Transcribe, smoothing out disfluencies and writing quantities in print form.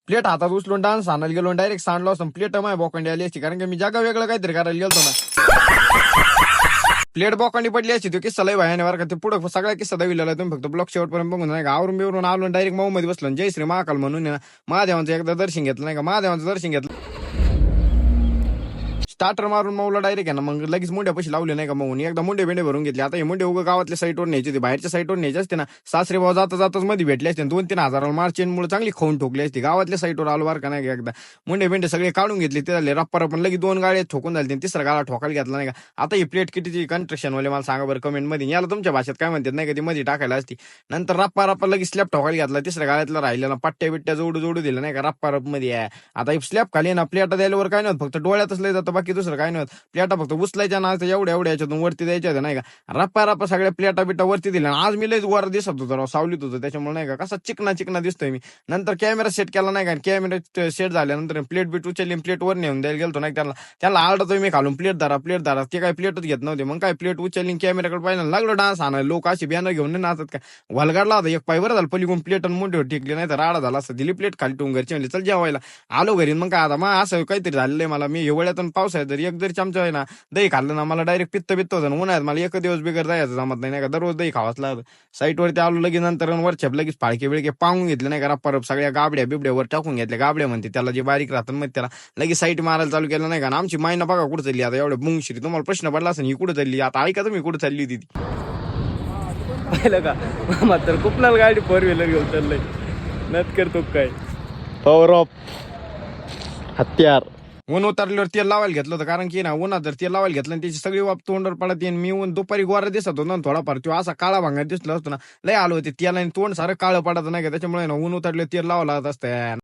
Plate हातात उचलून dance आणायला गेलो डायरेक्ट सांडलो असं प्लेट माय बोकंडी आली असती कारण की मी जागा वेगळं काहीतरी करायला गेलो ना. प्लेट बोकांडी पडली असती तो किस्सा लय भयाने बरं का. ते पुढे सगळ्या किस्सा दविलेला तुम्ही फक्त ब्लॉक शेवटपर्यंत बघून नाही का. आवरून बिवरून आलो डायरेक्ट मऊ मध्ये बसलो जय श्री महाकाल म्हणून महादेवांचं एकदा दर्शन घेतलं नाही का. महादेवांचं दर्शन घेतलं स्टार्टर मारून मऊला डायरेक्ट आहे ना मग लगेच मुंड्या पैसे लावले नाही का. मग एकदा मुंडे बेंडे भरून घेतले. आता हे मुंडे उगा गावातल्या साईटवर न्यायचे होते बाहेरच्या साईटवर न्यायचे असते ना. सासरे भाऊ जाता जाताच मध्ये भेटले असते 2-3 हजाराला मार्चेनमुळे चांगली खाऊन ठोकली असते. गावातल्या साईटवर आलो बरं का नाही का. एकदा मुंडे बेंडे सगळे काढून घेतले ते झाले रप्पा पण लगेच 2 गाड्या ठोकून झाले. तिसरा गाळा ठोकायला घेतला नाही का. आता ही प्लेट कितीची कंस्ट्रक्शन वाले मला सांगा बरं कमेंट मध्ये. याला तुमच्या भाषेत काय म्हणतात नाही का ती मध्ये टाकायला असती. नंतर रप्पा रप्पा लगेच स्लॅब ठोकायला घेतला. तिसऱ्या गाळ्यातला राहिलेला पट्ट्या बिट्ट्या जोडू जोडू दिला नाही का. रप्पा रप मध्ये आता स्लॅब खाली ना प्लेटा द्यायला काय नव्हतं फक्त डोळ्यातच लय जातं बाकी दुसरं काय नव्हतं. प्लेटा फक्त उचलायच्या ना एवढ्या एवढ्या याच्यातून वरती द्यायच्या होत्या नाही का. रप्पा रप्पा सगळ्या प्लेटा बिटा वरती दिल्या. आज मी लयच वर दिसत होतो राव सावलीत होतो त्याच्यामुळे नाही का कसा चिकना चिकना दिसतोय मी. नंतर कॅमेरा सेट केला नाही का. कॅमेरा सेट झाल्यानंतर प्लेट बीट उचलली प्लेट वर नेऊन द्यायला गेलतो नाही त्याला आलडतोय मी खालून प्लेट धरा ते काय प्लेटच घेत नव्हते. मग काय प्लेट उचलली कॅमेराकडे पाहिलं लागलो डान्स आणायला. लोक अशी बॅनर घेऊन नाही नाचत काय. वलगाडला होता एक पाय बरं झालं पलीकडून प्लेट आणि मुंडीवर टेकली नाही तर राडा झाला असं. दिली प्लेट खाली टून घरची म्हणली चल जेवायला. आलो घरी मग काय आता मग असं काहीतरी झालेलं आहे मला. मी हिवाळ्यातून पावसाळ्यात जरी एक जरी चमचा आहे ना दही खाल्लं ना मला डायरेक्ट पित्त होतं. उन्हाळ्यात मला एक दिवस बिगर जायचं जमत नाही का. दररोज दही खावाच लागतं. साईटवरती आलो लगेच नंतर वरच्या लगेच फाळके बिळके पाहून घेतले नाही का. रप्पा सगळ्या गाबड्या बिबड्यावर टाकून घेतल्या. गाबड्या म्हणते त्याला जे बारीक राहतात मग त्याला लगेच साईट मारायला चालू केलं नाही का. आमची मायना बघा कुठं चालली आता एवढ्या मुंगशिरी. तुम्हाला प्रश्न पडला असं ही कुठं चालली आता ऐका तुम्ही कुठं चालली होती ती. पाहिलं का मात्र कुपनाला गाडी 4 व्हीलर घेऊन चाललंय. नत करतो काय पॉवर ऑफ हत्यार. ऊन उतरल्यावर तेल लावायला घेतलं होतं कारण की ना उन्हात जर तेल लावायला घेतलं त्याची सगळी वाप तोंडावर पडत येईल. मी ऊन दुपारी गोरा दिसत होतो ना थोडाफार तो असा काळा भांगा दिसला असतो ना लय आलो होते तेल आणि तोंड सारं काळं पडत नाही का. त्याच्यामुळे ना ऊन उतरलं तेल लावावं लागत असतं.